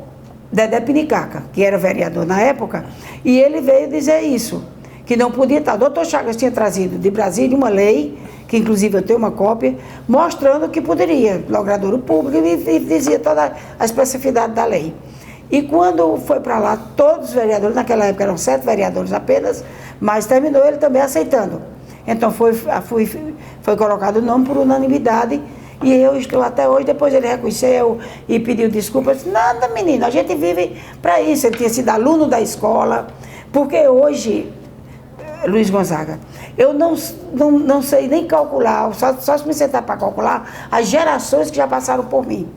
Dedé Pinicaca, que era vereador na época, e ele veio dizer isso, que não podia estar. O doutor Chagas tinha trazido de Brasília uma lei, que inclusive eu tenho uma cópia, mostrando que poderia, logradouro público, e dizia toda a especificidade da lei. E quando foi para lá, todos os vereadores, naquela época eram 7 vereadores apenas, mas terminou ele também aceitando. Então foi colocado o nome por unanimidade, e eu estou até hoje. Depois ele reconheceu e pediu desculpas. Eu disse, nada, menino, a gente vive para isso. Ele tinha sido aluno da escola, porque hoje, Luiz Gonzaga, eu não sei nem calcular, só se me sentar para calcular, as gerações que já passaram por mim.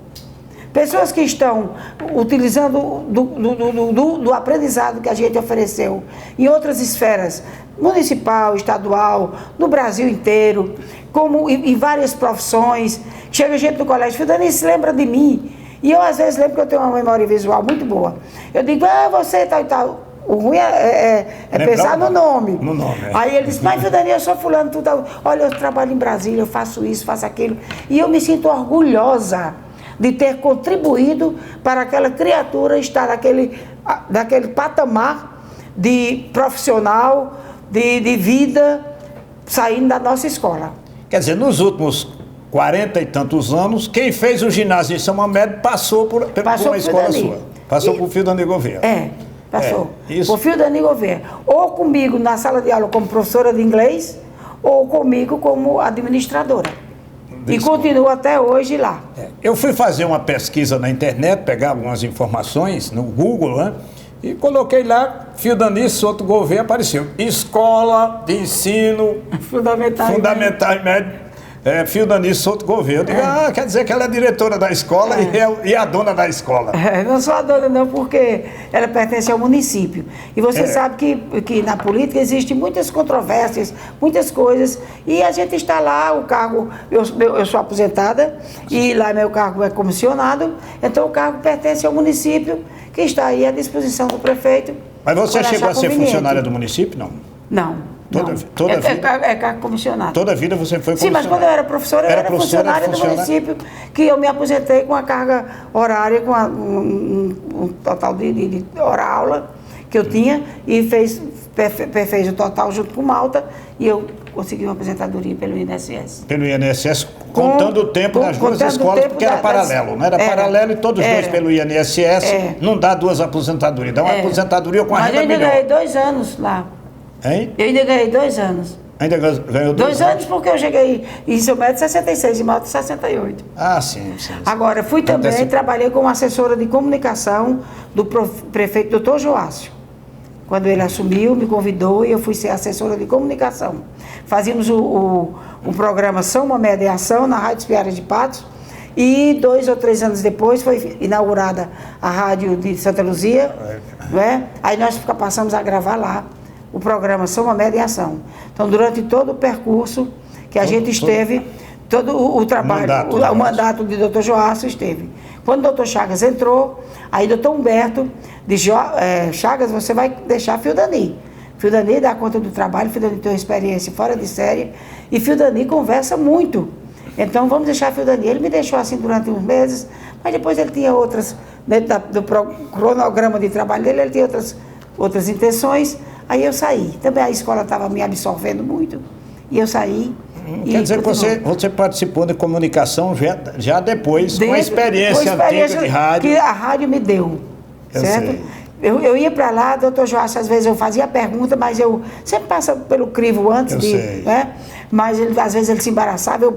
Pessoas que estão utilizando do aprendizado que a gente ofereceu em outras esferas, municipal, estadual, no Brasil inteiro, como em várias profissões. Chega gente no colégio, Fildani, se lembra de mim? E eu às vezes lembro que eu tenho uma memória visual muito boa. Eu digo, você tal e tal. O ruim é pensar no nome. No nome, é. Aí ele disse, mas Fildani, eu sou fulano, olha, eu trabalho em Brasília, eu faço isso, faço aquilo. E eu me sinto orgulhosa de ter contribuído para aquela criatura estar naquele patamar de profissional, de vida, saindo da nossa escola. Quer dizer, nos últimos 40 e tantos anos, quem fez o ginásio em São Mamed passou por uma escola sua. Passou por Fildani Gouveia. Passou. Por Fildani Gouveia. Ou comigo na sala de aula como professora de inglês, ou comigo como administradora. E continua até hoje lá. Eu fui fazer uma pesquisa na internet, pegar algumas informações no Google, né? E coloquei lá, Fildani Souto Gouveia, apareceu. Escola de Ensino Fundamental e Médio. Fildani Souto Gouveia. Eu digo, quer dizer que ela é diretora da escola e a dona da escola. Não sou a dona não, porque ela pertence ao município. E você sabe que na política existem muitas controvérsias, muitas coisas, e a gente está lá, o cargo, eu sou aposentada, e lá meu cargo é comissionado, então o cargo pertence ao município, que está aí à disposição do prefeito. Mas você chegou a ser funcionária do município, não? Não. Toda vida? É cargo comissionado. Toda a vida você foi comissionada? Sim, mas quando eu era professora, eu era funcionária do município, que eu me aposentei com a carga horária, com um total de hora-aula que eu tinha, e fez o total junto com Malta, e eu consegui uma aposentadoria pelo INSS. Pelo INSS, contando o tempo das duas escolas, porque era paralelo, não era paralelo, e todos dois pelo INSS, não dá 2 aposentadorias, dá uma aposentadoria com a renda melhor. Mas eu ainda ganhei 2 anos lá. Hein? Eu ainda ganhei 2 anos. Ainda ganhou 2 anos porque eu cheguei em São Médio 66 e Malta 68. Sim. Agora, fui também, trabalhei como assessora de comunicação do prefeito Dr. Joácio. Quando ele assumiu, me convidou e eu fui ser assessora de comunicação. Fazíamos o programa São Mamed em Ação na Rádio Espiara de Patos, e 2 ou 3 anos depois foi inaugurada a Rádio de Santa Luzia, não é? Aí nós passamos a gravar lá o programa São Mamed em Ação. Então, durante todo o percurso que a gente esteve, todo o trabalho, o mandato de Dr. Joácio esteve. Quando o Dr. Chagas entrou, aí Dr. Humberto disse, Chagas, você vai deixar Fildani. Fildani dá conta do trabalho, Fildani tem uma experiência fora de série, e Fildani conversa muito. Então, vamos deixar Fildani. Ele me deixou assim durante uns meses, mas depois ele tinha outras, dentro do cronograma de trabalho dele, ele tinha outras intenções. Aí eu saí. Também a escola estava me absorvendo muito. E eu saí. Quer dizer que você participou de comunicação já depois, com a experiência antiga de rádio. Que a rádio me deu. Certo? Eu ia para lá, doutor Joácio, às vezes eu fazia pergunta, mas eu sempre passa pelo crivo antes né? Mas às vezes ele se embaraçava,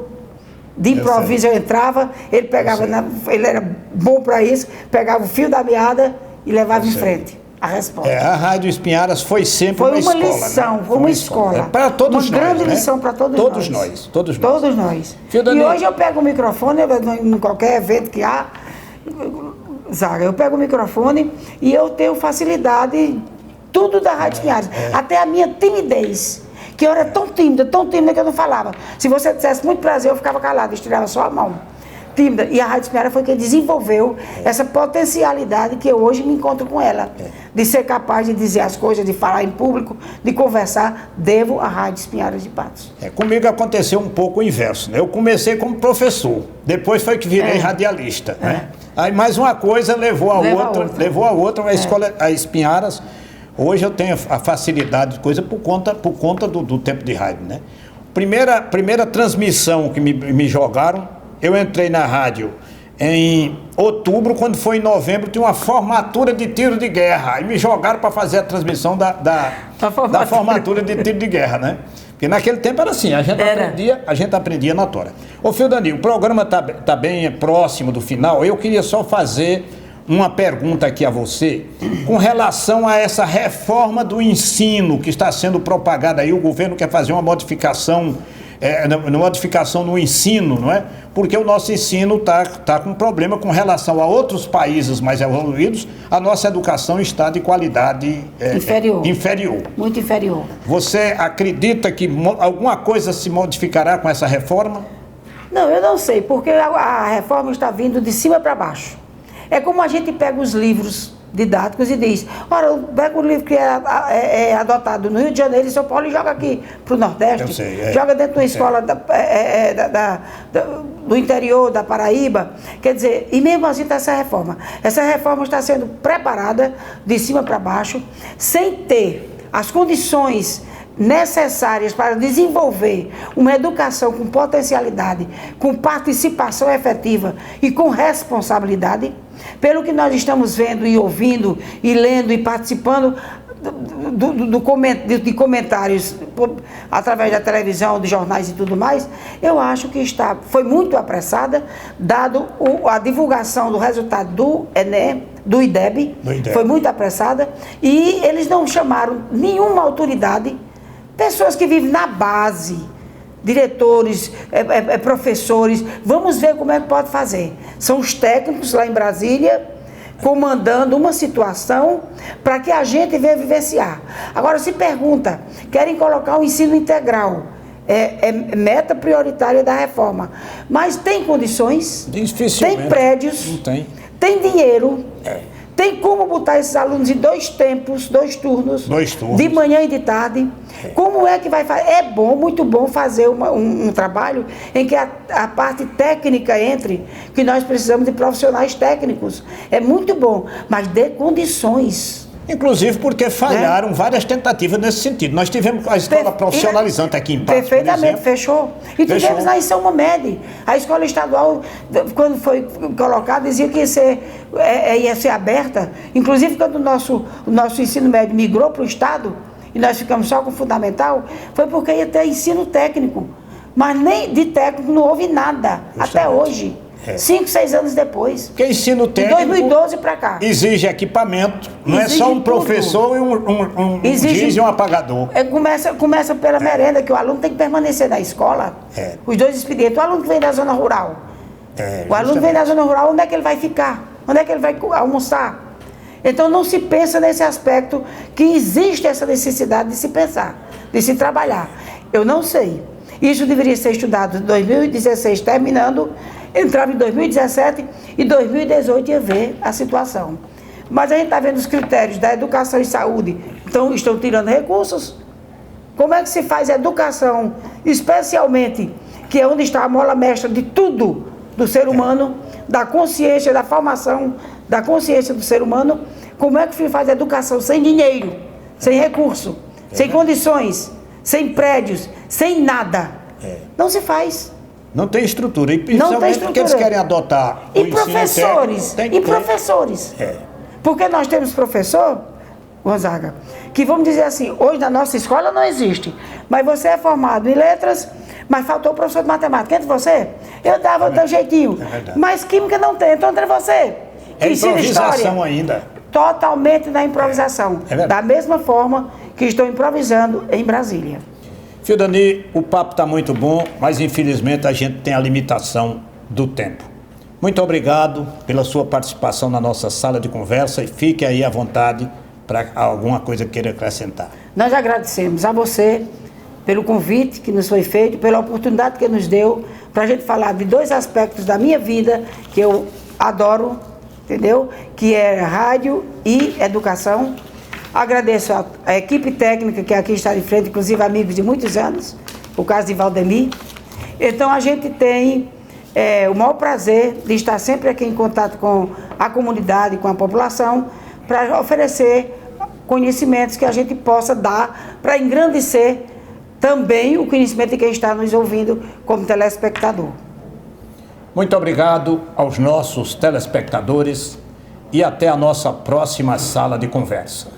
de improviso eu entrava, ele pegava, ele era bom para isso, pegava o fio da meada e levava em frente a resposta. A Rádio Espinharas foi sempre uma escola. Lição, né? Foi uma escola. Para todos nós. Uma grande lição para todos nós. Todos nós. E hoje eu pego o microfone, em qualquer evento que há, Zaga, eu pego o microfone e eu tenho facilidade, tudo da Rádio Espinharas, até a minha timidez, que eu era tão tímida que eu não falava. Se você dissesse muito prazer, eu ficava calada, estirava só a mão. Tímida. E a Rádio Espinharas foi quem desenvolveu essa potencialidade que eu hoje me encontro com ela, de ser capaz de dizer as coisas, de falar em público, de conversar, devo à Rádio Espinharas de Patos. Comigo aconteceu um pouco o inverso, né? Eu comecei como professor, depois foi que virei radialista, né? Aí mais uma coisa levou a outra, a escola, a Espinharas. Hoje eu tenho a facilidade de coisa por conta do tempo de rádio, né? Primeira transmissão que me jogaram, eu entrei na rádio em outubro, quando foi em novembro, tinha uma formatura de tiro de guerra. Aí me jogaram para fazer a transmissão da formatura de tiro de guerra, né? Porque naquele tempo era assim, a gente aprendia na tora. Ô, Fildani, o programa tá bem próximo do final. Eu queria só fazer uma pergunta aqui a você, com relação a essa reforma do ensino que está sendo propagada aí. O governo quer fazer uma modificação no ensino, não é? Porque o nosso ensino tá com problema com relação a outros países mais evoluídos. A nossa educação está de qualidade inferior. Muito inferior. Você acredita que alguma coisa se modificará com essa reforma? Não, eu não sei, porque a reforma está vindo de cima para baixo. É como a gente pega os livros didáticos e diz, ora, eu pego o livro que é adotado no Rio de Janeiro e São Paulo e joga aqui para o Nordeste, joga dentro de uma escola do interior da Paraíba. Quer dizer, e mesmo assim está essa reforma. Essa reforma está sendo preparada de cima para baixo, sem ter as condições necessárias para desenvolver uma educação com potencialidade, com participação efetiva e com responsabilidade. Pelo que nós estamos vendo e ouvindo e lendo e participando de comentários através da televisão, de jornais e tudo mais, eu acho que foi muito apressada, dado a divulgação do resultado do Enem, do IDEB, foi muito apressada, e eles não chamaram nenhuma autoridade, pessoas que vivem na base, diretores, professores. Vamos ver como é que pode fazer. São os técnicos lá em Brasília comandando uma situação para que a gente venha vivenciar. Agora se pergunta, querem colocar o ensino integral, é meta prioritária da reforma, mas tem condições, tem prédios, tem dinheiro, tem como botar esses alunos em 2 tempos, 2 turnos, de manhã e de tarde. Como é que vai fazer? É bom, muito bom fazer um trabalho em que a parte técnica entre, que nós precisamos de profissionais técnicos. É muito bom, mas dê condições. Inclusive porque falharam várias tentativas nesse sentido. Nós tivemos a escola profissionalizante aqui em Patos, perfeitamente, fechou. E tivemos lá em São Mamed. A escola estadual, quando foi colocada, dizia que ia ser aberta. Inclusive, quando o nosso ensino médio migrou para o Estado, e nós ficamos só com o fundamental, foi porque ia ter ensino técnico. Mas nem de técnico não houve nada, até hoje. 5, 6 anos depois. Porque ensino técnico, de 2012 para cá, exige equipamento, não é só um professor e um giz e um apagador. Começa pela merenda, que o aluno tem que permanecer na escola. Os 2 expedientes. O aluno que vem da zona rural. O aluno vem da zona rural, onde é que ele vai ficar? Onde é que ele vai almoçar? Então não se pensa nesse aspecto, que existe essa necessidade de se pensar, de se trabalhar. Eu não sei. Isso deveria ser estudado em 2016, terminando, entrava em 2017 e 2018 ia ver a situação. Mas a gente está vendo os critérios da educação e saúde, então estão tirando recursos. Como é que se faz a educação, especialmente, que é onde está a mola mestra de tudo do ser humano, da consciência, da formação da consciência do ser humano? Como é que se faz a educação sem dinheiro, sem recurso, sem condições, sem prédios, sem nada? Não se faz. Não tem estrutura. E principalmente porque eles querem adotar o professores. E professores. Porque nós temos professor, Gonzaga, que vamos dizer assim, hoje na nossa escola não existe, mas você é formado em letras, mas faltou o professor de matemática. Entre você, eu dava o teu jeitinho. Mas química não tem, então entre você. Improvisação ainda. Totalmente na improvisação. Da mesma forma que estou improvisando em Brasília. Fildani, o papo está muito bom, mas infelizmente a gente tem a limitação do tempo. Muito obrigado pela sua participação na nossa sala de conversa e fique aí à vontade para alguma coisa que queira acrescentar. Nós agradecemos a você pelo convite que nos foi feito, pela oportunidade que nos deu para a gente falar de 2 aspectos da minha vida que eu adoro, entendeu? Que é rádio e educação. Agradeço a equipe técnica que aqui está de frente, inclusive amigos de muitos anos, o caso de Valdemir. Então a gente tem o maior prazer de estar sempre aqui em contato com a comunidade, com a população, para oferecer conhecimentos que a gente possa dar para engrandecer também o conhecimento de quem está nos ouvindo como telespectador. Muito obrigado aos nossos telespectadores e até a nossa próxima sala de conversa.